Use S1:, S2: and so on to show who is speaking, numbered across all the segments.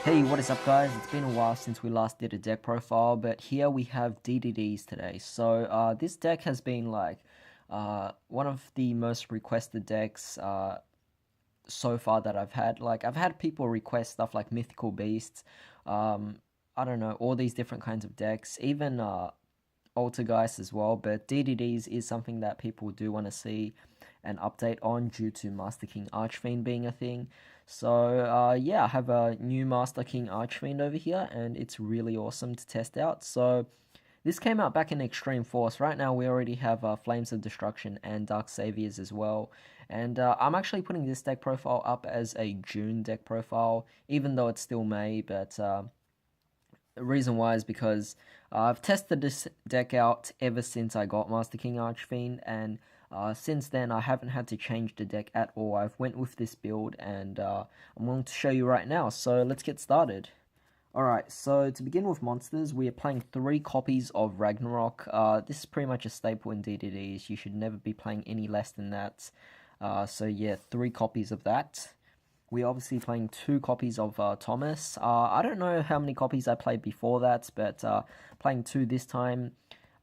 S1: Hey, what is up guys? It's been a while since we last did a deck profile, but here we have DDDs today. So this deck has been like one of the most requested decks so far that I've had. Like I've had people request stuff like Mythical Beasts, I don't know, all these different kinds of decks, even Altergeist as well, but DDDs is something that people do want to see an update on due to Master King Archfiend being a thing. So yeah, I have a new Master King Archfiend over here, and it's really awesome to test out. So this came out back in Extreme Force. Right now we already have Flames of Destruction and Dark Saviors as well. And I'm actually putting this deck profile up as a June deck profile, even though it's still May, but the reason why is because I've tested this deck out ever since I got Master King Archfiend, and since then I haven't had to change the deck at all. I've went with this build, and I'm going to show you right now, so let's get started. Alright, so to begin with monsters, we are playing 3 copies of Ragnarok. This is pretty much a staple in DDDs. You should never be playing any less than that. So yeah, 3 copies of that. We're obviously playing 2 copies of Thomas. I don't know how many copies I played before that, but playing 2 this time.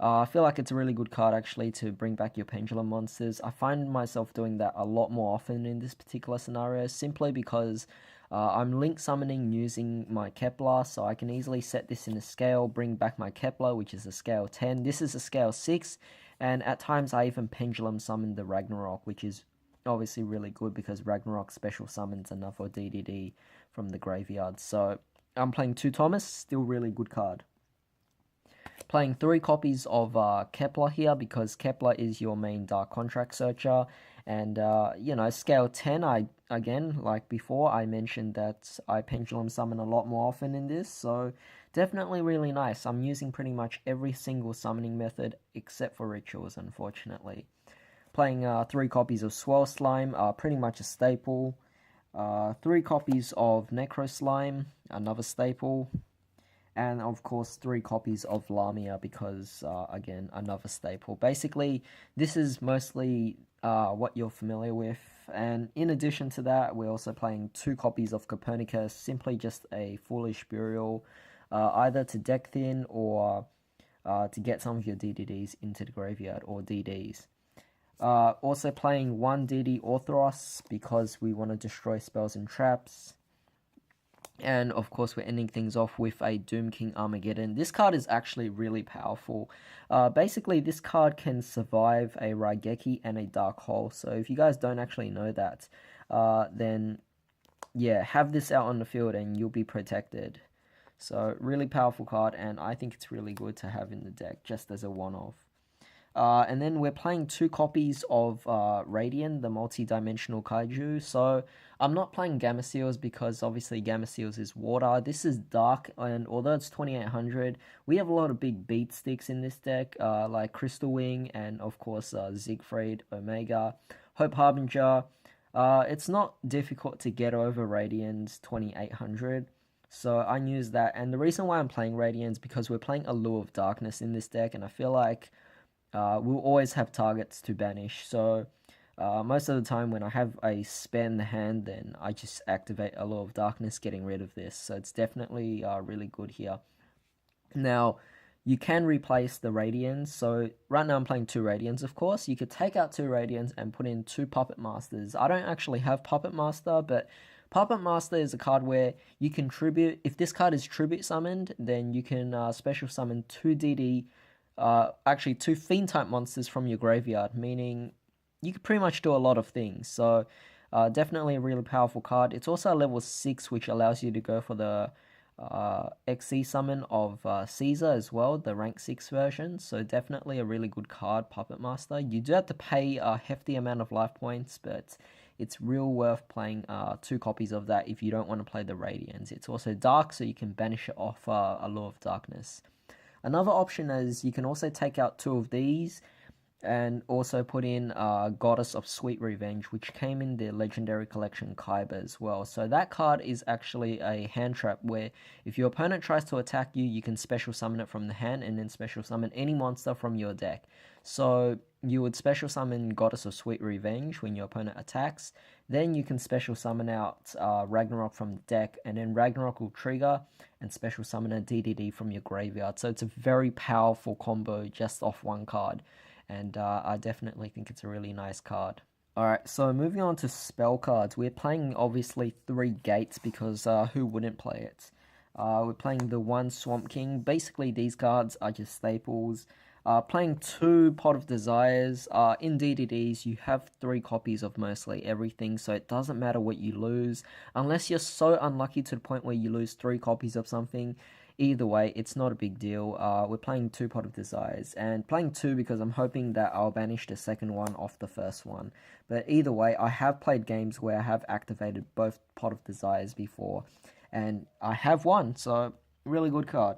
S1: I feel like it's a really good card actually to bring back your pendulum monsters. I find myself doing that a lot more often in this particular scenario, simply because I'm link summoning using my Kepler, so I can easily set this in a scale, bring back my Kepler, which is a scale 10. This is a scale 6, and at times I even pendulum summon the Ragnarok, which is obviously really good because Ragnarok special summons another DDD from the graveyard. So I'm playing 2 Thomas, still really good card. Playing 3 copies of Kepler here because Kepler is your main Dark Contract Searcher, and you know, scale 10, again, like before, I mentioned that I pendulum summon a lot more often in this, so definitely really nice. I'm using pretty much every single summoning method except for rituals, unfortunately. Playing 3 copies of Swell Slime, pretty much a staple. 3 copies of Necro Slime, another staple. And of course 3 copies of Lamia because, again, another staple. Basically, this is mostly what you're familiar with. And in addition to that, we're also playing 2 copies of Copernicus, simply just a foolish burial, either to deck thin or to get some of your DDDs into the graveyard, or DDs. Also playing 1 DD Orthoros because we want to destroy spells and traps. And of course we're ending things off with a Doom King Armageddon. This card is actually really powerful. Basically this card can survive a Raigeki and a Dark Hole. So if you guys don't actually know that, then yeah, have this out on the field and you'll be protected. So really powerful card, and I think it's really good to have in the deck just as a one-off. And then we're playing 2 copies of Radiant, the multi-dimensional kaiju. So I'm not playing Gamma Seals because obviously Gamma Seals is water. This is dark, and although it's 2800, we have a lot of big beat sticks in this deck, like Crystal Wing and of course Siegfried, Omega, Hope Harbinger. It's not difficult to get over Radiant's 2800. So I use that, and the reason why I'm playing Radiant is because we're playing Allure of Darkness in this deck, and I feel like we'll always have targets to banish, so most of the time when I have a spare in the hand, then I just activate a Allure of Darkness, getting rid of this, so it's definitely really good here. Now, you can replace the Radiants, so right now I'm playing 2 Radiants, of course. You could take out 2 Radiants and put in 2 Puppet Masters. I don't actually have Puppet Master, but Puppet Master is a card where you can tribute, if this card is tribute summoned, then you can special summon 2 DD, actually 2 Fiend type monsters from your graveyard, meaning you could pretty much do a lot of things. So definitely a really powerful card. It's also a level 6, which allows you to go for the XC summon of Caesar as well, the rank 6 version. So definitely a really good card, Puppet Master. You do have to pay a hefty amount of life points, but it's real worth playing 2 copies of that if you don't want to play the Radiance. It's also dark, so you can banish it off Allure of Darkness. Another option is you can also take out 2 of these and also put in Goddess of Sweet Revenge, which came in the Legendary Collection Kaiba as well. So that card is actually a hand trap where if your opponent tries to attack you, you can special summon it from the hand and then special summon any monster from your deck. So you would special summon Goddess of Sweet Revenge when your opponent attacks. Then you can special summon out Ragnarok from the deck, and then Ragnarok will trigger and special summon a DDD from your graveyard. So it's a very powerful combo just off one card, and I definitely think it's a really nice card. Alright, so moving on to spell cards. We're playing obviously 3 gates because who wouldn't play it? We're playing the 1 Swamp King. Basically, these cards are just staples. Playing 2 Pot of Desires. In DDDs, you have 3 copies of mostly everything, so it doesn't matter what you lose. Unless you're so unlucky to the point where you lose 3 copies of something, either way, it's not a big deal. We're playing 2 Pot of Desires, and playing 2 because I'm hoping that I'll banish the second one off the first one. But either way, I have played games where I have activated both Pot of Desires before, and I have won, so really good card.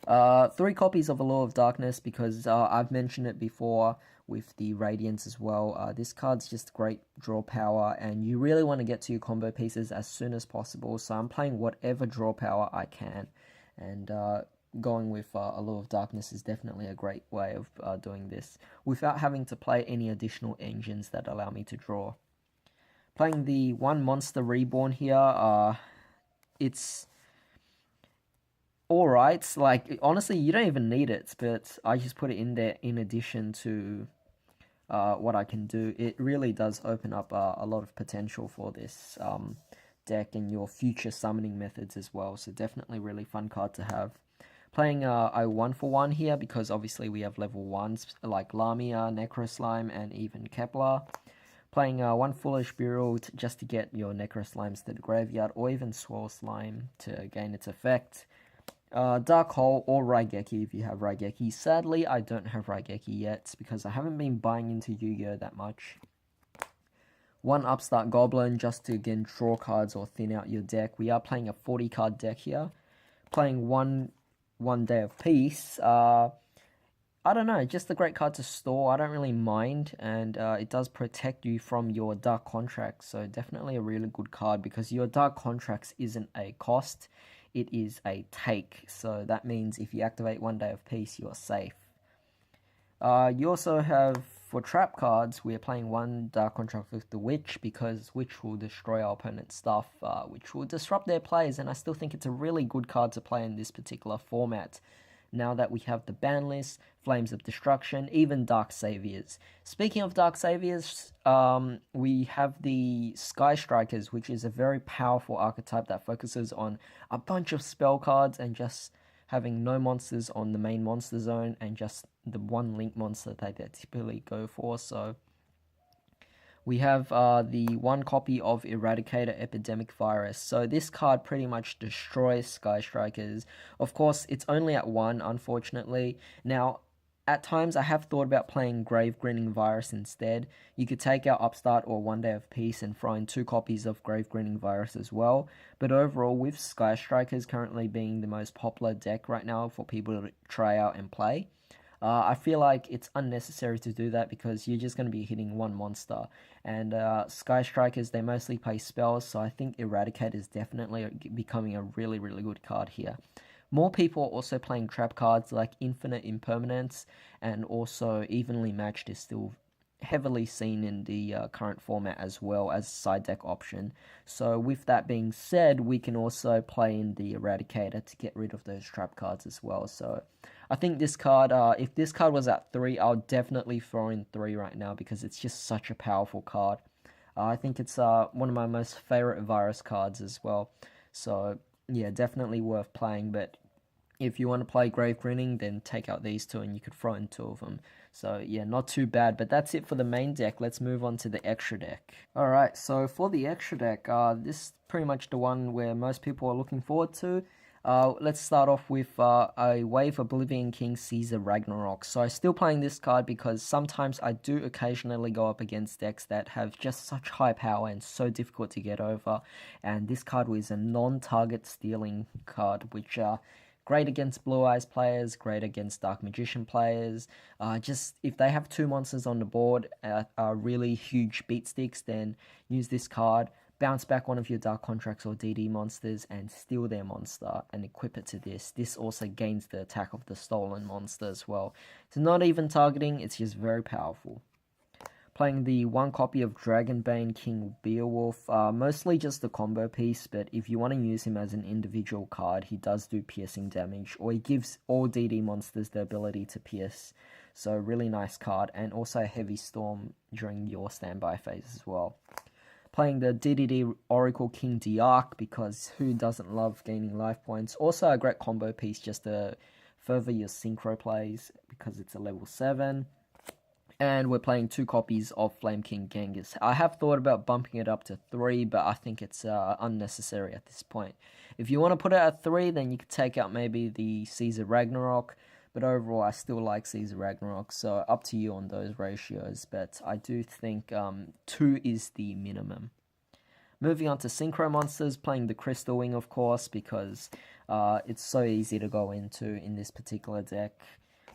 S1: 3 copies of Allure of Darkness because I've mentioned it before with the Radiance as well. This card's just great draw power, and you really want to get to your combo pieces as soon as possible, so I'm playing whatever draw power I can, and going with Allure of Darkness is definitely a great way of doing this without having to play any additional engines that allow me to draw. Playing the 1 Monster Reborn here, it's alright. Like, honestly, you don't even need it, but I just put it in there in addition to what I can do. It really does open up a lot of potential for this deck and your future summoning methods as well, so definitely really fun card to have. Playing a 1-for-1 here because obviously we have level 1s like Lamia, Necro Slime, and even Kepler. Playing 1 Foolish Burial just to get your Necro Slimes to the graveyard, or even Swirl Slime to gain its effect. Dark Hole or Raigeki if you have Raigeki. Sadly, I don't have Raigeki yet because I haven't been buying into Yu-Gi-Oh that much. 1 Upstart Goblin just to again draw cards or thin out your deck. We are playing a 40 card deck here. Playing one Day of Peace. I don't know, just a great card to store. I don't really mind, and it does protect you from your Dark Contracts, so definitely a really good card because your Dark Contracts isn't a cost, it is a take, so that means if you activate 1 Day of Peace, you're safe. You also have, for trap cards, we're playing 1 Dark Contract with the Witch because Witch will destroy our opponent's stuff, which will disrupt their plays, and I still think it's a really good card to play in this particular format. Now that we have the ban list, Flames of Destruction, even Dark Saviors. Speaking of Dark Saviors, we have the Sky Strikers, which is a very powerful archetype that focuses on a bunch of spell cards and just having no monsters on the main monster zone and just the 1 link monster that they typically go for. So we have the 1 copy of Eradicator Epidemic Virus. So this card pretty much destroys Sky Strikers. Of course, it's only at 1, unfortunately. Now, at times I have thought about playing Grave Grinning Virus instead. You could take out Upstart or 1 Day of Peace and throw in 2 copies of Grave Grinning Virus as well. But overall, with Sky Strikers currently being the most popular deck right now for people to try out and play, I feel like it's unnecessary to do that because you're just going to be hitting 1 monster. And Sky Strikers, they mostly play spells, so I think Eradicate is definitely becoming a really, really good card here. More people are also playing trap cards like Infinite Impermanence, and also Evenly Matched is still heavily seen in the current format as well as side deck option. So with that being said, we can also play in the Eradicator to get rid of those trap cards as well. So I think this card, if this card was at 3, I'll definitely throw in 3 right now because it's just such a powerful card. I think it's one of my most favorite virus cards as well. So yeah, definitely worth playing, but if you want to play Grave Grinning, then take out these 2 and you could throw in 2 of them. So yeah, not too bad, but that's it for the main deck. Let's move on to the extra deck. Alright, so for the extra deck, this is pretty much the one where most people are looking forward to. Let's start off with a Wave Oblivion King Caesar Ragnarok. So I'm still playing this card because sometimes I do occasionally go up against decks that have just such high power and so difficult to get over. And this card was a non-target stealing card, which great against Blue Eyes players, great against Dark Magician players. Just if they have 2 monsters on the board, really huge beat sticks, then use this card. bounce back one of your Dark Contracts or DD monsters and steal their monster and equip it to this. This also gains the attack of the stolen monster as well. It's not even targeting, it's just very powerful. Playing the one copy of Dragonbane King Beowulf, mostly just the combo piece, but if you want to use him as an individual card, he does do piercing damage, or he gives all DD monsters the ability to pierce. So really nice card, and also Heavy Storm during your standby phase as well. Playing the DDD Oracle King Diark, because who doesn't love gaining life points? Also a great combo piece just to further your synchro plays, because it's a level 7. And we're playing 2 copies of Flame King Genghis. I have thought about bumping it up to 3, but I think it's unnecessary at this point. If you want to put it at 3, then you could take out maybe the Caesar Ragnarok. But overall, I still like Caesar Ragnarok, so up to you on those ratios. But I do think 2 is the minimum. Moving on to Synchro Monsters, playing the Crystal Wing, of course, because it's so easy to go into in this particular deck.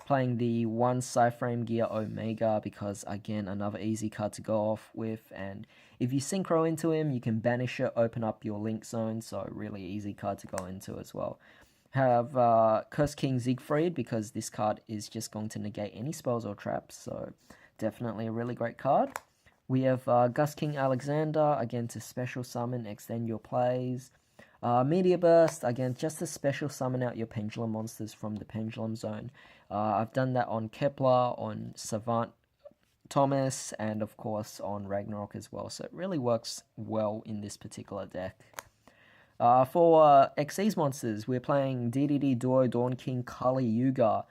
S1: Playing the 1 Psyframe Gear Omega because, again, another easy card to go off with. And if you synchro into him, you can banish it, open up your link zone. So really easy card to go into as well. Have Curse King Siegfried because this card is just going to negate any spells or traps. So definitely a really great card. We have Gust King Alexander, again to special summon, extend your plays. Meteor Burst, again, just to special summon out your Pendulum monsters from the Pendulum Zone. I've done that on Kepler, on Savant Thomas, and of course on Ragnarok as well. So it really works well in this particular deck. For Xyz monsters, we're playing DDD Duo Dawn King Kali Yuga.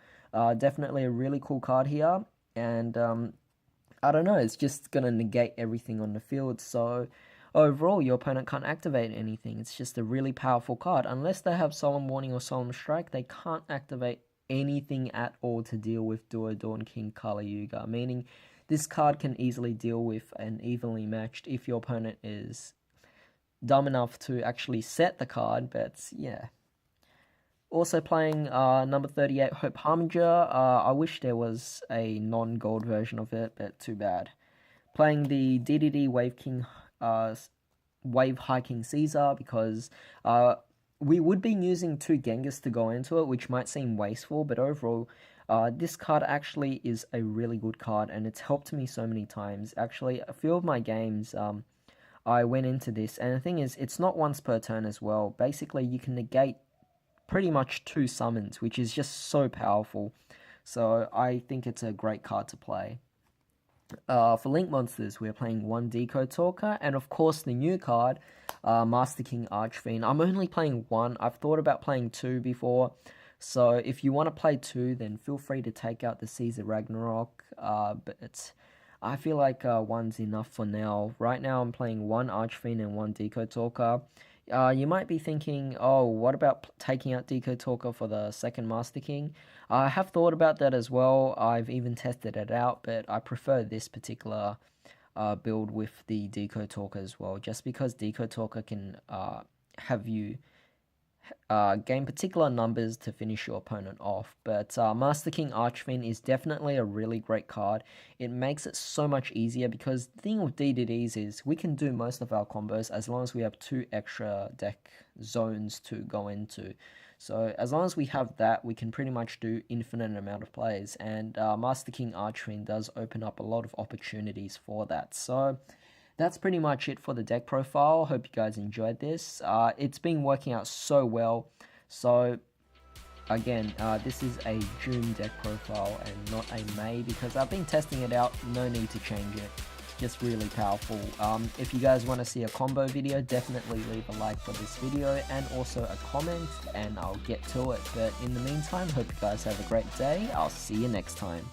S1: Definitely a really cool card here. And I don't know, it's just going to negate everything on the field. So overall, your opponent can't activate anything. It's just a really powerful card. Unless they have Solemn Warning or Solemn Strike, they can't activate anything at all to deal with Duo Dawn King Kali Yuga. Meaning, this card can easily deal with an evenly matched if your opponent is dumb enough to actually set the card. But yeah. Also playing number 38, Hope Harbinger. I wish there was a non-gold version of it, but too bad. Playing the DDD Wave King... Wave Hiking Caesar because we would be using 2 Genghis to go into it, which might seem wasteful, but overall this card actually is a really good card and it's helped me so many times. Actually, a few of my games I went into this, and the thing is, it's not once per turn as well. Basically, you can negate pretty much 2 summons, which is just so powerful. So I think it's a great card to play. For Link Monsters, we're playing 1 Decode Talker, and of course the new card, Master King Archfiend. I'm only playing 1. I've thought about playing 2 before, so if you want to play 2, then feel free to take out the Caesar Ragnarok, but I feel like 1's enough for now. Right now I'm playing 1 Archfiend and 1 Decode Talker. You might be thinking, oh, what about taking out Decode Talker for the second Master King? I have thought about that as well. I've even tested it out, but I prefer this particular build with the Decode Talker as well, just because Decode Talker can have you gain particular numbers to finish your opponent off. But Master King Archfiend is definitely a really great card. It makes it so much easier because the thing with DDDs is we can do most of our combos as long as we have 2 extra deck zones to go into. So as long as we have that, we can pretty much do infinite amount of plays. And Master King Archfiend does open up a lot of opportunities for that. So that's pretty much it for the deck profile. Hope you guys enjoyed this. It's been working out so well. So again, this is a June deck profile and not a May because I've been testing it out. No need to change it. Just really powerful. If you guys want to see a combo video, definitely leave a like for this video and also a comment and I'll get to it. But in the meantime, hope you guys have a great day. I'll see you next time.